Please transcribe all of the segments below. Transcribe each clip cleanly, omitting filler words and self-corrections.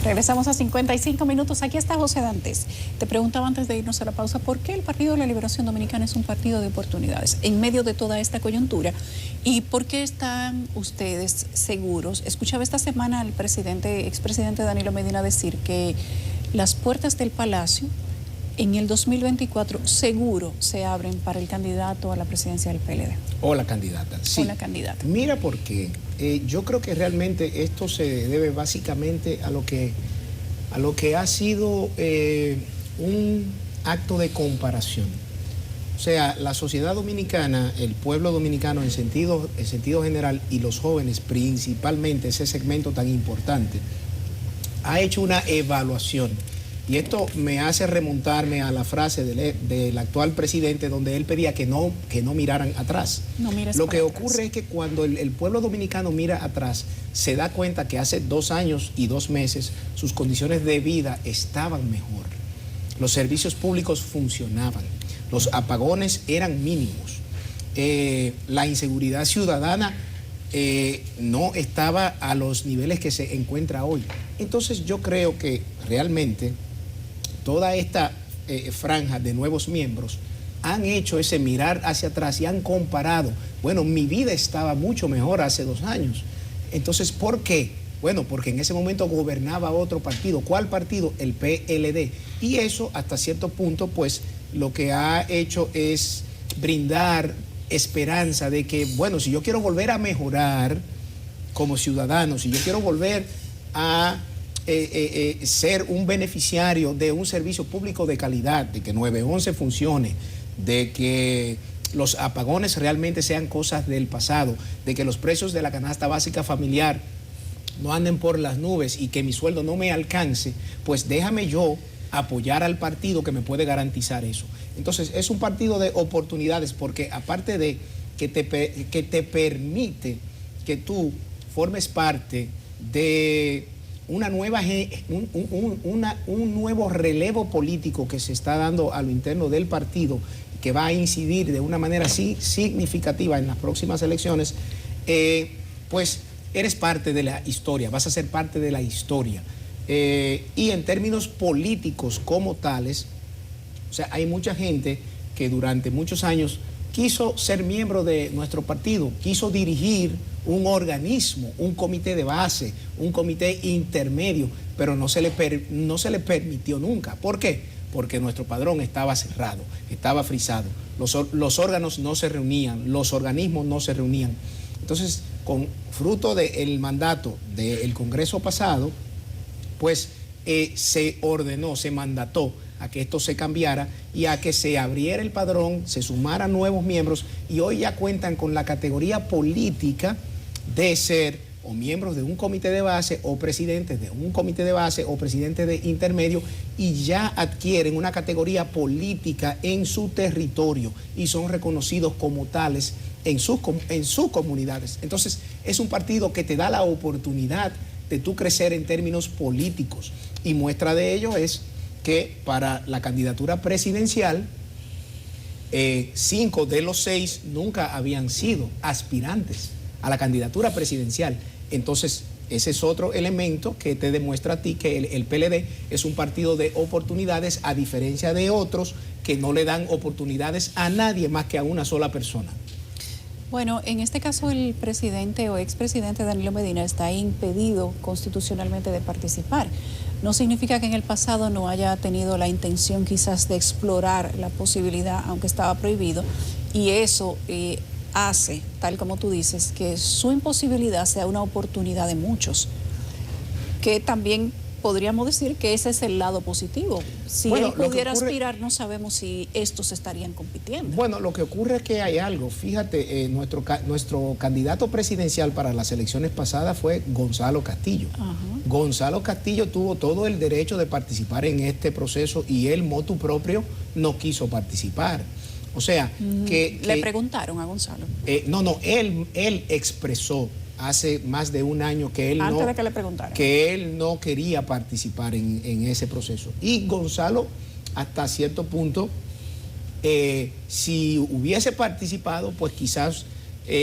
Regresamos a 55 minutos. Aquí está José Dantes. Te preguntaba antes de irnos a la pausa, ¿por qué el Partido de la Liberación Dominicana es un partido de oportunidades en medio de toda esta coyuntura? ¿Y por qué están ustedes seguros? Escuchaba esta semana al expresidente Danilo Medina decir que las puertas del Palacio en el 2024 seguro se abren para el candidato a la presidencia del PLD. O la candidata, sí. O la candidata. Mira por qué. Yo creo que realmente esto se debe básicamente a lo que ha sido un acto de comparación. O sea, la sociedad dominicana, el pueblo dominicano en sentido general y los jóvenes principalmente, ese segmento tan importante, ha hecho una evaluación. Y esto me hace remontarme a la frase del actual presidente donde él pedía que no miraran atrás. Lo que ocurre es que cuando el pueblo dominicano mira atrás, se da cuenta que hace 2 años y 2 meses sus condiciones de vida estaban mejor. Los servicios públicos funcionaban, los apagones eran mínimos, la inseguridad ciudadana no estaba a los niveles que se encuentra hoy. Entonces yo creo que realmente toda esta franja de nuevos miembros han hecho ese mirar hacia atrás y han comparado. Bueno, mi vida estaba mucho mejor hace 2 años. Entonces, ¿por qué? Bueno, porque en ese momento gobernaba otro partido. ¿Cuál partido? El PLD. Y eso, hasta cierto punto, pues, lo que ha hecho es brindar esperanza de que, bueno, si yo quiero volver a mejorar como ciudadano, si yo quiero volver a ser un beneficiario de un servicio público de calidad, de que 911 funcione, de que los apagones realmente sean cosas del pasado, de que los precios de la canasta básica familiar no anden por las nubes y que mi sueldo no me alcance, pues déjame yo apoyar al partido que me puede garantizar eso. Entonces es un partido de oportunidades porque aparte de que te permite que tú formes parte de un nuevo relevo político que se está dando a lo interno del partido, que va a incidir de una manera significativa en las próximas elecciones, pues eres parte de la historia, vas a ser parte de la historia. Y en términos políticos como tales, o sea, hay mucha gente que durante muchos años quiso ser miembro de nuestro partido, quiso dirigir un organismo, un comité de base, un comité intermedio, pero no se le permitió nunca. ¿Por qué? Porque nuestro padrón estaba cerrado, estaba frisado, los órganos no se reunían, los organismos no se reunían. Entonces, con fruto del mandato del Congreso pasado, pues se ordenó, se mandató a que esto se cambiara y a que se abriera el padrón, se sumaran nuevos miembros y hoy ya cuentan con la categoría política de ser o miembros de un comité de base o presidentes de un comité de base o presidentes de intermedio y ya adquieren una categoría política en su territorio y son reconocidos como tales en sus comunidades. Entonces es un partido que te da la oportunidad de tú crecer en términos políticos y muestra de ello es que para la candidatura presidencial 5 de los 6 nunca habían sido aspirantes a la candidatura presidencial. Entonces, ese es otro elemento que te demuestra a ti que el PLD es un partido de oportunidades, a diferencia de otros que no le dan oportunidades a nadie más que a una sola persona. Bueno, en este caso el presidente o expresidente Danilo Medina está impedido constitucionalmente de participar. No significa que en el pasado no haya tenido la intención quizás de explorar la posibilidad, aunque estaba prohibido, y eso hace, tal como tú dices, que su imposibilidad sea una oportunidad de muchos, que también podríamos decir que ese es el lado positivo. Si él pudiera aspirar, no sabemos si estos estarían compitiendo. Bueno, lo que ocurre es que hay algo. Fíjate, nuestro candidato presidencial para las elecciones pasadas fue Gonzalo Castillo. Ajá. Gonzalo Castillo tuvo todo el derecho de participar en este proceso y él, motu propio, no quiso participar. O sea, ¿Le preguntaron a Gonzalo? Él expresó hace más de un año que él antes de que le preguntaran, que él no quería participar en ese proceso. Y Gonzalo, hasta cierto punto, si hubiese participado, pues quizás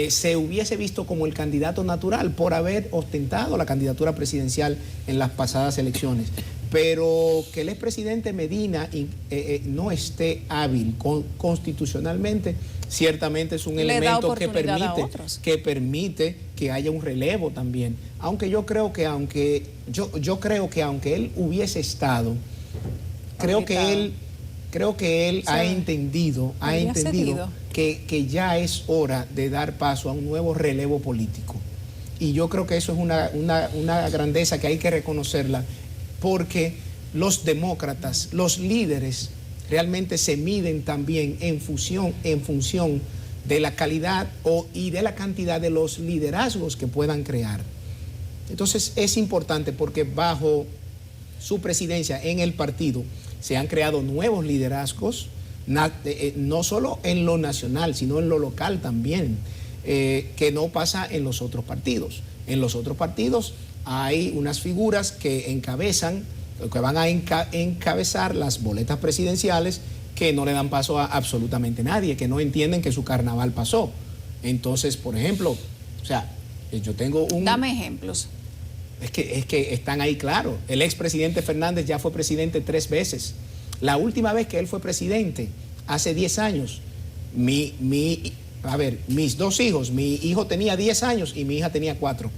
se hubiese visto como el candidato natural por haber ostentado la candidatura presidencial en las pasadas elecciones. Pero que el expresidente Medina no esté hábil constitucionalmente, ciertamente es un elemento que permite que haya un relevo también. Aunque yo creo que aunque él hubiese estado, creo que él ha entendido que ya es hora de dar paso a un nuevo relevo político. Y yo creo que eso es una grandeza que hay que reconocerla, porque los demócratas, los líderes, realmente se miden también en función de la calidad y de la cantidad de los liderazgos que puedan crear. Entonces es importante porque bajo su presidencia en el partido se han creado nuevos liderazgos, no solo en lo nacional, sino en lo local también, que no pasa en los otros partidos. En los otros partidos hay unas figuras que encabezan, que van a encabezar las boletas presidenciales, que no le dan paso a absolutamente nadie, que no entienden que su carnaval pasó. Entonces, por ejemplo, o sea, yo tengo un... Dame ejemplos. Es que están ahí claro. El expresidente Fernández ya fue presidente 3 veces. La última vez que él fue presidente, hace 10 años, mis 2 hijos, mi hijo tenía 10 años y mi hija tenía 4.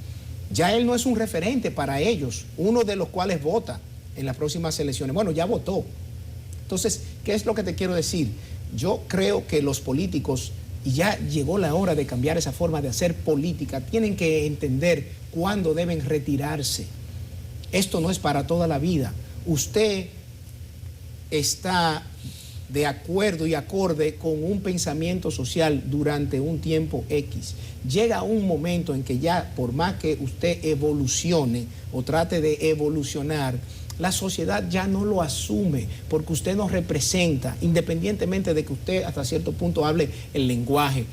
Ya él no es un referente para ellos, uno de los cuales vota en las próximas elecciones. Bueno, ya votó. Entonces, ¿qué es lo que te quiero decir? Yo creo que los políticos, y ya llegó la hora de cambiar esa forma de hacer política, tienen que entender cuándo deben retirarse. Esto no es para toda la vida. Usted está de acuerdo y acorde con un pensamiento social durante un tiempo X. Llega un momento en que ya, por más que usted evolucione o trate de evolucionar, la sociedad ya no lo asume porque usted no representa, independientemente de que usted hasta cierto punto hable el lenguaje,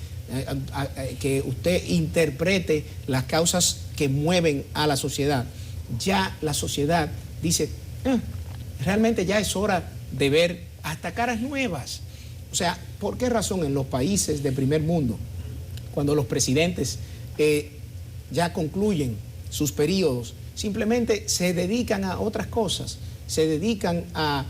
que usted interprete las causas que mueven a la sociedad. Ya la sociedad dice, realmente ya es hora de ver hasta caras nuevas. O sea, ¿por qué razón en los países de primer mundo, cuando los presidentes ya concluyen sus periodos, simplemente se dedican a otras cosas, se dedican a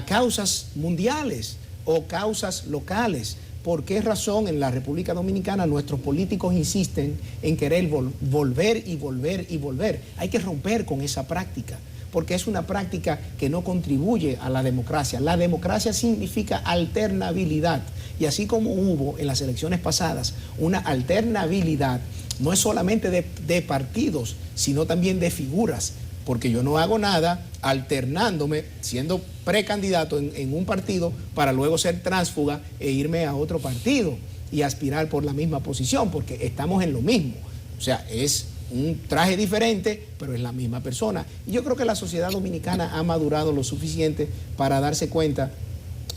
causas mundiales o causas locales? ¿Por qué razón en la República Dominicana nuestros políticos insisten en querer volver y volver y volver? Hay que romper con esa práctica, porque es una práctica que no contribuye a la democracia. La democracia significa alternabilidad, y así como hubo en las elecciones pasadas una alternabilidad, no es solamente de partidos, sino también de figuras, porque yo no hago nada alternándome, siendo precandidato en un partido para luego ser tránsfuga e irme a otro partido y aspirar por la misma posición, porque estamos en lo mismo. O sea, es un traje diferente, pero es la misma persona. Y yo creo que la sociedad dominicana ha madurado lo suficiente para darse cuenta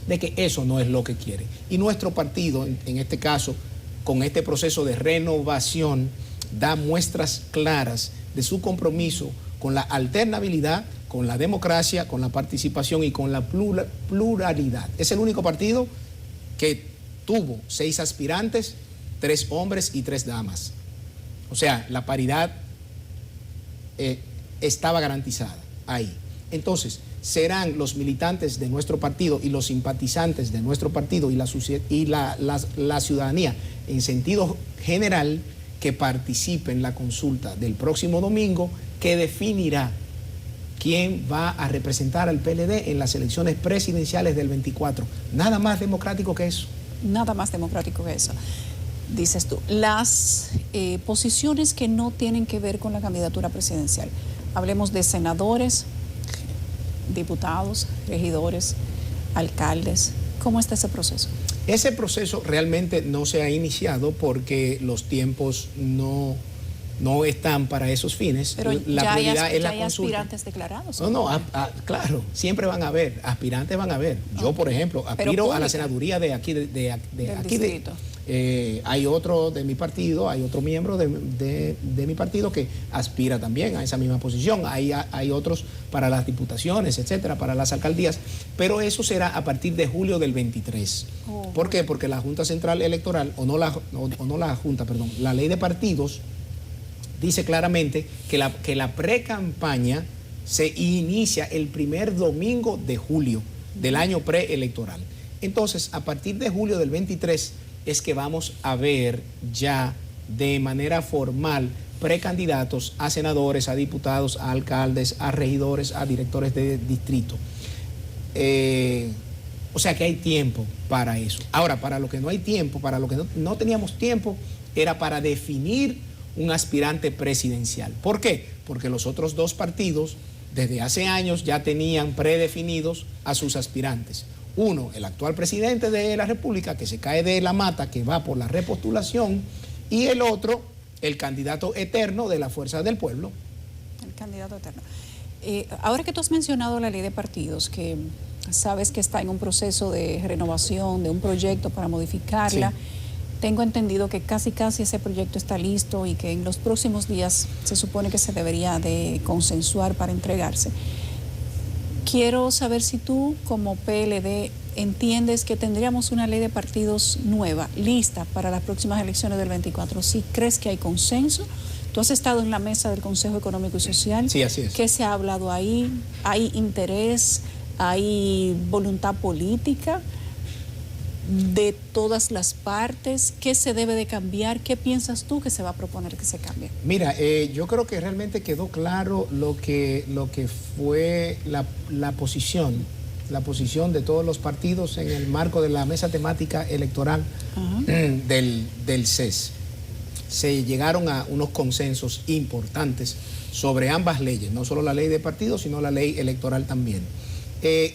de que eso no es lo que quiere. Y nuestro partido, en este caso, con este proceso de renovación, da muestras claras de su compromiso con la alternabilidad, con la democracia, con la participación y con la pluralidad. Es el único partido que tuvo 6 aspirantes, 3 hombres y 3 damas. O sea, la paridad estaba garantizada ahí. Entonces, serán los militantes de nuestro partido y los simpatizantes de nuestro partido y la ciudadanía en sentido general que participe en la consulta del próximo domingo, que definirá quién va a representar al PLD en las elecciones presidenciales del 24. Nada más democrático que eso. Nada más democrático que eso. Dices tú, las posiciones que no tienen que ver con la candidatura presidencial. Hablemos de senadores, diputados, regidores, alcaldes. ¿Cómo está ese proceso? Ese proceso realmente no se ha iniciado porque los tiempos no están para esos fines. Pero la prioridad es la hay consulta. aspirantes declarados. Claro, siempre van a haber, aspirantes van a haber. Yo, por ejemplo, aspiro a la senaduría de aquí, Hay otro de mi partido, hay otro miembro de mi partido que aspira también a esa misma posición. Hay otros para las diputaciones, etcétera, para las alcaldías, pero eso será a partir de julio del 23. ¿Por qué? Porque la Junta Central Electoral, la ley de partidos dice claramente que la pre-campaña se inicia el primer domingo de julio del año preelectoral. Entonces, a partir de julio del 23 es que vamos a ver ya de manera formal precandidatos a senadores, a diputados, a alcaldes, a regidores, a directores de distrito. O sea que hay tiempo para eso. Ahora, para lo que no hay tiempo, para lo que no teníamos tiempo, era para definir un aspirante presidencial. ¿Por qué? Porque los otros dos partidos desde hace años ya tenían predefinidos a sus aspirantes. Uno, el actual presidente de la República, que se cae de la mata, que va por la repostulación, y el otro, el candidato eterno de la Fuerza del Pueblo. El candidato eterno. Ahora que tú has mencionado la ley de partidos, que sabes que está en un proceso de renovación, de un proyecto para modificarla, sí. Tengo entendido que casi ese proyecto está listo y que en los próximos días se supone que se debería de consensuar para entregarse. Quiero saber si tú, como PLD, entiendes que tendríamos una ley de partidos nueva, lista para las próximas elecciones del 24. ¿Sí crees que hay consenso? Tú has estado en la mesa del Consejo Económico y Social. Sí, así es. ¿Qué se ha hablado ahí? ¿Hay interés? ¿Hay voluntad política de todas las partes? ¿Qué se debe de cambiar? ¿Qué piensas tú que se va a proponer que se cambie? Mira, yo creo que realmente quedó claro lo que fue la posición de todos los partidos en el marco de la mesa temática electoral del CES. Se llegaron a unos consensos importantes sobre ambas leyes, no solo la ley de partidos, sino la ley electoral también.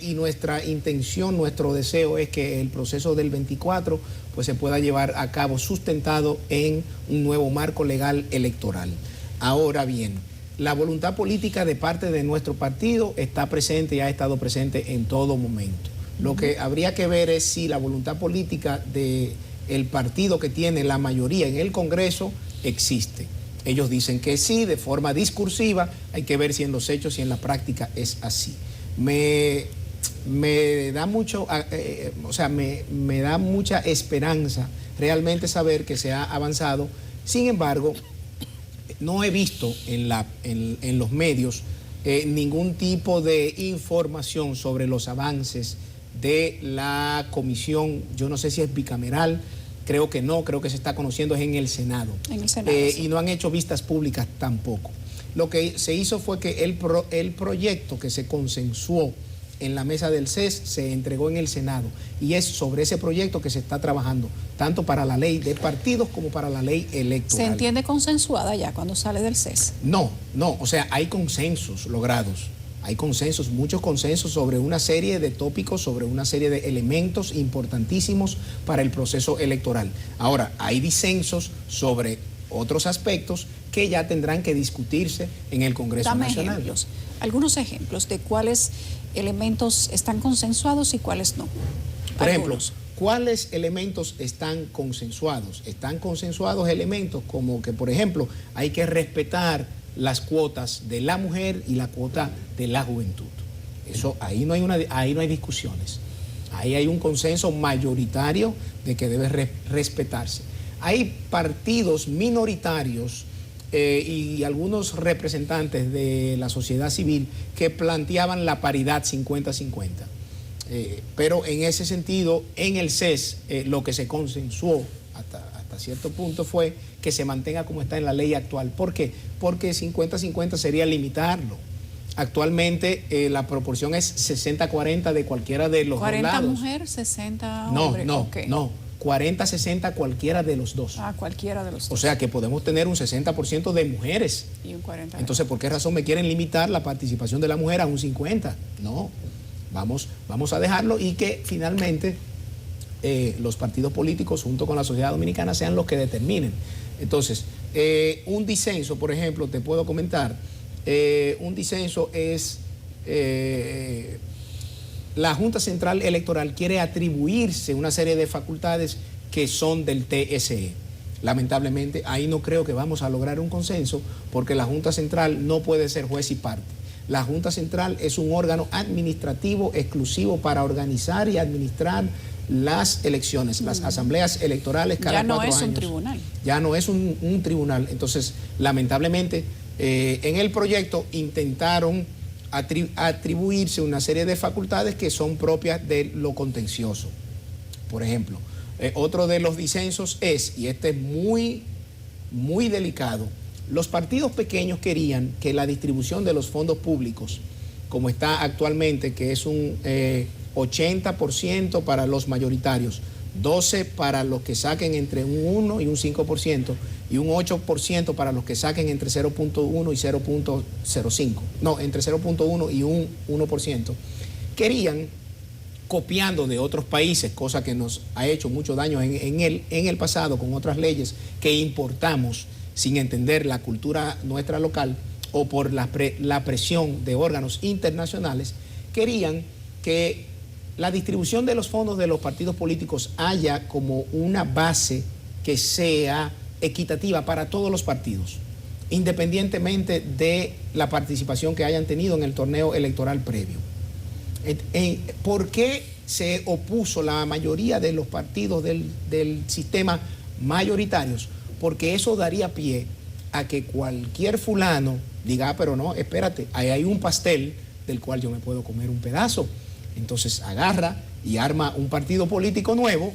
Y nuestra intención, nuestro deseo es que el proceso del 24 pues, se pueda llevar a cabo sustentado en un nuevo marco legal electoral. Ahora bien, la voluntad política de parte de nuestro partido está presente y ha estado presente en todo momento. Lo que habría que ver es si la voluntad política del partido que tiene la mayoría en el Congreso existe. Ellos dicen que sí, de forma discursiva, hay que ver si en los hechos y en la práctica es así. Me da mucho, me da mucha esperanza realmente saber que se ha avanzado. Sin embargo, no he visto en los medios ningún tipo de información sobre los avances de la comisión. Yo no sé si es bicameral, creo que no, creo que se está conociendo es en el Senado. En el Senado, sí. Y no han hecho vistas públicas tampoco. Lo que se hizo fue que el proyecto que se consensuó en la mesa del CES se entregó en el Senado y es sobre ese proyecto que se está trabajando, tanto para la ley de partidos como para la ley electoral. ¿Se entiende consensuada ya cuando sale del CES? No, o sea, hay consensos logrados, hay consensos, muchos consensos sobre una serie de tópicos, sobre una serie de elementos importantísimos para el proceso electoral. Ahora, hay disensos sobre otros aspectos que ya tendrán que discutirse en el Congreso Nacional. Ejemplos, algunos ejemplos de cuáles elementos están consensuados y cuáles no. Por ejemplo, ¿cuáles elementos están consensuados? Están consensuados elementos como que, por ejemplo, hay que respetar las cuotas de la mujer y la cuota de la juventud. Eso, ahí no hay discusiones. Ahí hay un consenso mayoritario de que debe respetarse. Hay partidos minoritarios y algunos representantes de la sociedad civil que planteaban la paridad 50-50. Pero en ese sentido, en el CES, lo que se consensuó hasta cierto punto fue que se mantenga como está en la ley actual. ¿Por qué? Porque 50-50 sería limitarlo. Actualmente la proporción es 60-40 de cualquiera de los dos lados. ¿40 mujer, 60 hombre? No. 40-60 cualquiera de los dos. Cualquiera de los dos. O sea que podemos tener un 60% de mujeres. Y un 40%. Entonces, ¿por qué razón me quieren limitar la participación de la mujer a un 50%? No, vamos a dejarlo y que finalmente los partidos políticos junto con la sociedad dominicana sean los que determinen. Entonces, un disenso, por ejemplo, te puedo comentar, un disenso es... la Junta Central Electoral quiere atribuirse una serie de facultades que son del TSE. Lamentablemente, ahí no creo que vamos a lograr un consenso porque la Junta Central no puede ser juez y parte. La Junta Central es un órgano administrativo exclusivo para organizar y administrar las elecciones, las asambleas electorales cada 4 años. Ya no es un tribunal. Ya no es un tribunal. Entonces, lamentablemente, en el proyecto intentaron atribuirse una serie de facultades que son propias de lo contencioso. Por ejemplo, otro de los disensos es, y este es muy, muy delicado, los partidos pequeños querían que la distribución de los fondos públicos, como está actualmente, que es un 80% para los mayoritarios, 12% para los que saquen entre un 1 y un 5%, y un 8% para los que saquen entre 0.1 y 0.05, no, entre 0.1 y un 1%, querían, copiando de otros países, cosa que nos ha hecho mucho daño en el pasado con otras leyes que importamos sin entender la cultura nuestra local o por la presión de órganos internacionales, querían que la distribución de los fondos de los partidos políticos haya como una base que sea equitativa para todos los partidos, independientemente de la participación que hayan tenido en el torneo electoral previo. ¿Por qué se opuso la mayoría de los partidos del sistema mayoritarios? Porque eso daría pie a que cualquier fulano diga, pero no, espérate, ahí hay un pastel del cual yo me puedo comer un pedazo. Entonces agarra y arma un partido político nuevo,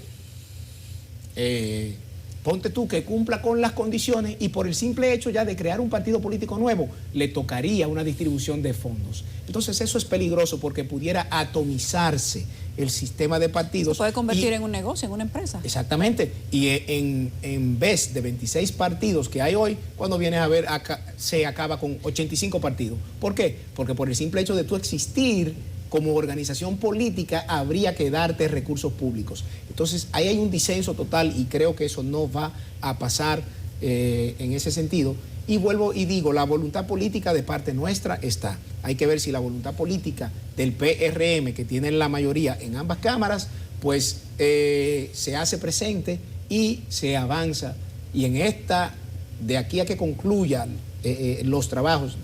ponte tú que cumpla con las condiciones y por el simple hecho ya de crear un partido político nuevo le tocaría una distribución de fondos. Entonces eso es peligroso porque pudiera atomizarse el sistema de partidos. Se puede convertir en un negocio, en una empresa. Exactamente. Y en vez de 26 partidos que hay hoy, cuando vienes a ver, se acaba con 85 partidos. ¿Por qué? Porque por el simple hecho de tú existir como organización política habría que darte recursos públicos. Entonces ahí hay un disenso total y creo que eso no va a pasar en ese sentido. Y vuelvo y digo, la voluntad política de parte nuestra está. Hay que ver si la voluntad política del PRM, que tiene la mayoría en ambas cámaras, pues se hace presente y se avanza. Y en esta, de aquí a que concluyan los trabajos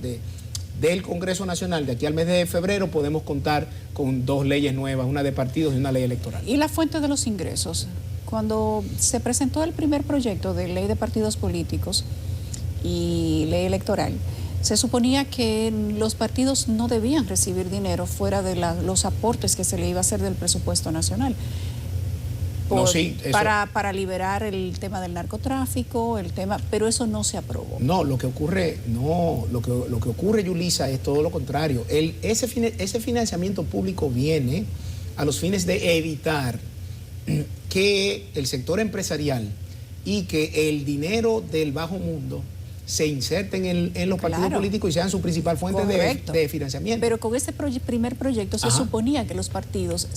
del Congreso Nacional, de aquí al mes de febrero, podemos contar con 2 leyes nuevas, una de partidos y una ley electoral. ¿Y la fuente de los ingresos? Cuando se presentó el primer proyecto de ley de partidos políticos y ley electoral, se suponía que los partidos no debían recibir dinero fuera de los aportes que se le iba a hacer del presupuesto nacional. Para liberar el tema del narcotráfico, pero eso no se aprobó. No, lo que ocurre, Yulisa, es todo lo contrario. Ese financiamiento público viene a los fines de evitar que el sector empresarial y que el dinero del bajo mundo se inserten en los partidos políticos y sean su principal fuente de financiamiento. Pero con ese primer proyecto se suponía que los partidos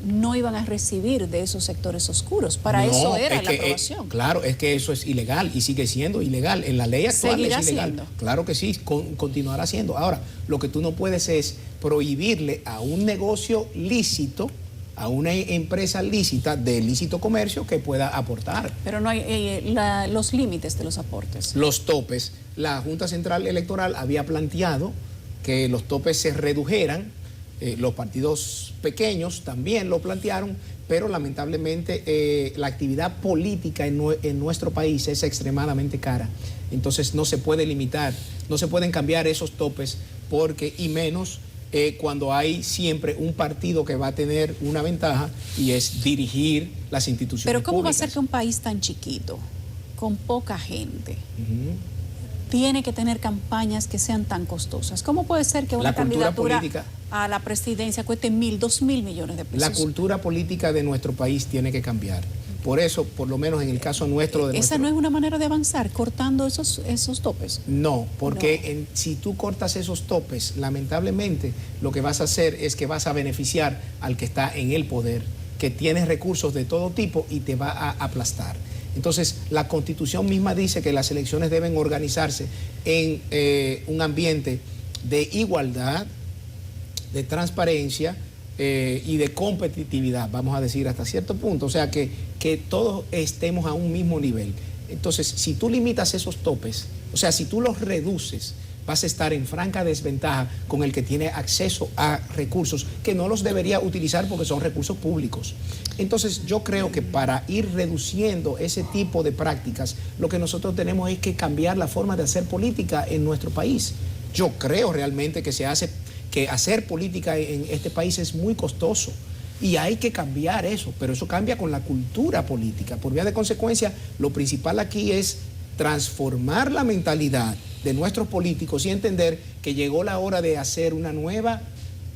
no iban a recibir de esos sectores oscuros. Para eso era la aprobación. Claro, es que eso es ilegal y sigue siendo ilegal. En la ley actual ¿Seguirá es ilegal. siendo? Claro que sí, continuará siendo. Ahora, lo que tú no puedes es prohibirle a un negocio lícito, a una empresa lícita, de lícito comercio, que pueda aportar. Pero no hay los límites de los aportes. Los topes. La Junta Central Electoral había planteado que los topes se redujeran. Los partidos pequeños también lo plantearon, pero lamentablemente la actividad política en nuestro país es extremadamente cara. Entonces no se puede limitar, no se pueden cambiar esos topes y menos cuando hay siempre un partido que va a tener una ventaja y es dirigir las instituciones públicas. Pero ¿cómo va a ser que un país tan chiquito, con poca gente, tiene que tener campañas que sean tan costosas? ¿Cómo puede ser que una candidatura política a la presidencia cueste 2.000 millones de pesos? La cultura política de nuestro país tiene que cambiar. Por eso, por lo menos en el caso nuestro... ¿Esa no es una manera de avanzar, cortando esos topes? No, porque si tú cortas esos topes, lamentablemente lo que vas a hacer es que vas a beneficiar al que está en el poder, que tiene recursos de todo tipo y te va a aplastar. Entonces, la Constitución misma dice que las elecciones deben organizarse en un ambiente de igualdad, de transparencia, y de competitividad, vamos a decir, hasta cierto punto. O sea, que todos estemos a un mismo nivel. Entonces, si tú limitas esos topes, o sea, si tú los reduces, vas a estar en franca desventaja con el que tiene acceso a recursos que no los debería utilizar porque son recursos públicos. Entonces, yo creo que para ir reduciendo ese tipo de prácticas, lo que nosotros tenemos es que cambiar la forma de hacer política en nuestro país. Yo creo realmente que hacer política en este país es muy costoso. Y hay que cambiar eso, pero eso cambia con la cultura política. Por vía de consecuencia, lo principal aquí es transformar la mentalidad de nuestros políticos y entender que llegó la hora de hacer una nueva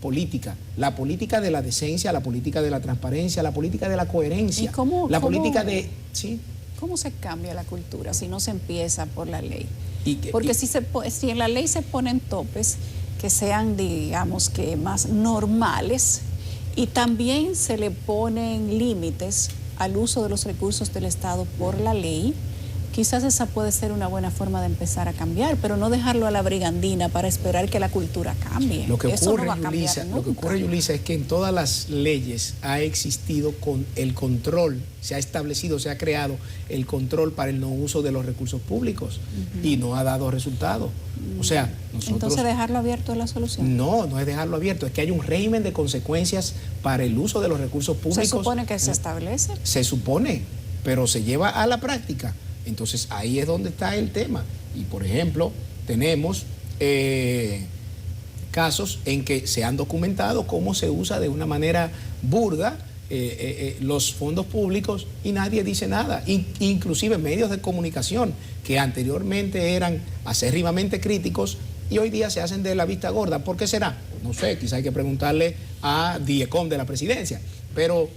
política. La política de la decencia, la política de la transparencia, la política de la coherencia. Política de... ¿sí? ¿Cómo se cambia la cultura si no se empieza por la ley? Porque si en la ley se ponen topes que sean, digamos, que más normales, y también se le ponen límites al uso de los recursos del Estado por la ley, quizás esa puede ser una buena forma de empezar a cambiar, pero no dejarlo a la brigandina para esperar que la cultura cambie. Lo que ocurre, Yulisa, es que en todas las leyes ha existido con el control, se ha establecido, se ha creado el control para el no uso de los recursos públicos y no ha dado resultado. O sea, nosotros... Entonces, ¿dejarlo abierto es la solución? No, no es dejarlo abierto, es que hay un régimen de consecuencias para el uso de los recursos públicos. ¿Se supone que se establece? Se supone, pero se lleva a la práctica. Entonces ahí es donde está el tema. Y por ejemplo, tenemos casos en que se han documentado cómo se usa de una manera burda los fondos públicos y nadie dice nada. Inclusive medios de comunicación que anteriormente eran acérrimamente críticos y hoy día se hacen de la vista gorda. ¿Por qué será? No sé, quizá hay que preguntarle a DIECOM de la presidencia. Pero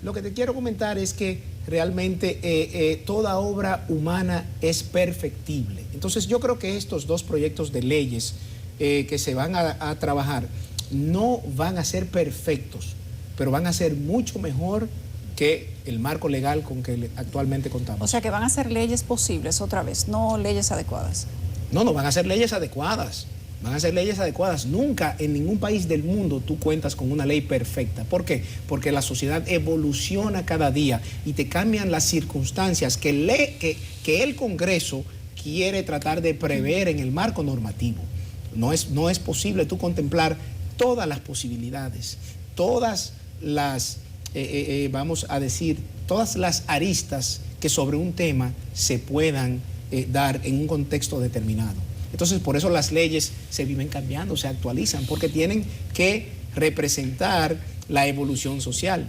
lo que te quiero comentar es que realmente toda obra humana es perfectible. Entonces yo creo que estos dos proyectos de leyes que se van a trabajar no van a ser perfectos, pero van a ser mucho mejor que el marco legal con que actualmente contamos. O sea que van a ser leyes posibles otra vez, no leyes adecuadas. No, van a ser leyes adecuadas. Van a ser leyes adecuadas. Nunca en ningún país del mundo tú cuentas con una ley perfecta. ¿Por qué? Porque la sociedad evoluciona cada día y te cambian las circunstancias que el Congreso quiere tratar de prever en el marco normativo. No es posible tú contemplar todas las posibilidades, todas las, vamos a decir, todas las aristas que sobre un tema se puedan dar en un contexto determinado. Entonces, por eso las leyes se viven cambiando, se actualizan, porque tienen que representar la evolución social.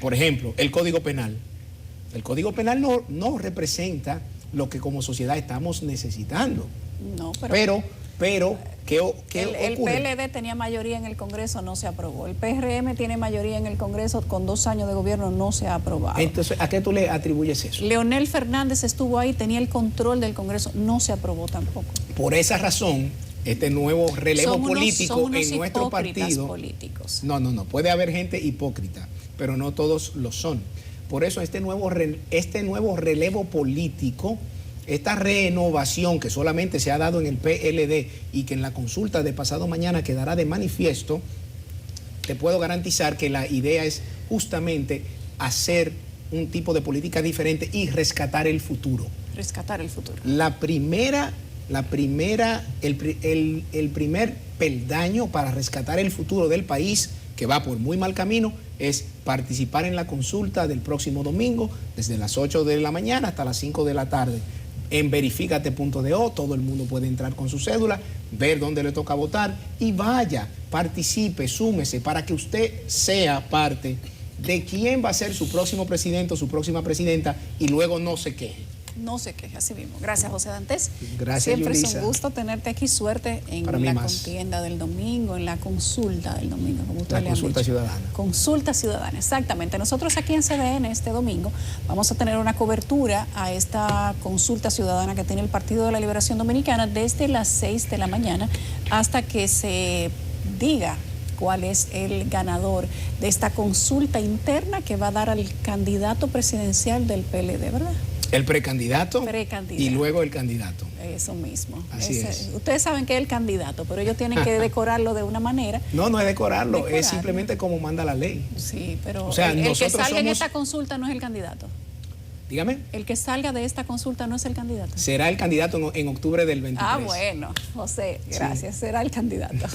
Por ejemplo, el Código Penal. El Código Penal no representa lo que como sociedad estamos necesitando. No, pero ¿qué ocurre? El PLD tenía mayoría en el Congreso, no se aprobó. El PRM tiene mayoría en el Congreso, con 2 años de gobierno no se ha aprobado. Entonces, ¿a qué tú le atribuyes eso? Leonel Fernández estuvo ahí, tenía el control del Congreso, no se aprobó tampoco. Por esa razón, este nuevo relevo político en nuestro partido... políticos. No, puede haber gente hipócrita, pero no todos lo son. Por eso este nuevo relevo político, esta renovación que solamente se ha dado en el PLD y que en la consulta de pasado mañana quedará de manifiesto, te puedo garantizar que la idea es justamente hacer un tipo de política diferente y rescatar el futuro. Rescatar el futuro. El primer peldaño para rescatar el futuro del país, que va por muy mal camino, es participar en la consulta del próximo domingo, desde las 8 de la mañana hasta las 5 de la tarde. En verificate.do, todo el mundo puede entrar con su cédula, ver dónde le toca votar y vaya, participe, súmese para que usted sea parte de quién va a ser su próximo presidente o su próxima presidenta y luego no se queje. No se queje, así mismo. Gracias, José Dantes. Gracias, Siempre Yulisa. Es un gusto tenerte aquí. Suerte en la contienda del domingo, en la consulta del domingo, como usted le ha dicho. Consulta ciudadana. Consulta ciudadana, exactamente. Nosotros aquí en CDN este domingo vamos a tener una cobertura a esta consulta ciudadana que tiene el Partido de la Liberación Dominicana desde las 6 de la mañana hasta que se diga cuál es el ganador de esta consulta interna que va a dar al candidato presidencial del PLD, ¿verdad? El precandidato, Precandidato. y luego el candidato. Eso mismo. Así es. Ustedes saben que es el candidato, pero ellos tienen que decorarlo de una manera. No, no es decorarlo, es simplemente como manda la ley. Sí, pero O sea, el que nosotros salga en somos- esta consulta no es el candidato. Dígame. El que salga de esta consulta no es el candidato. Será el candidato en octubre del 23. Ah, bueno, José, gracias. Será el candidato.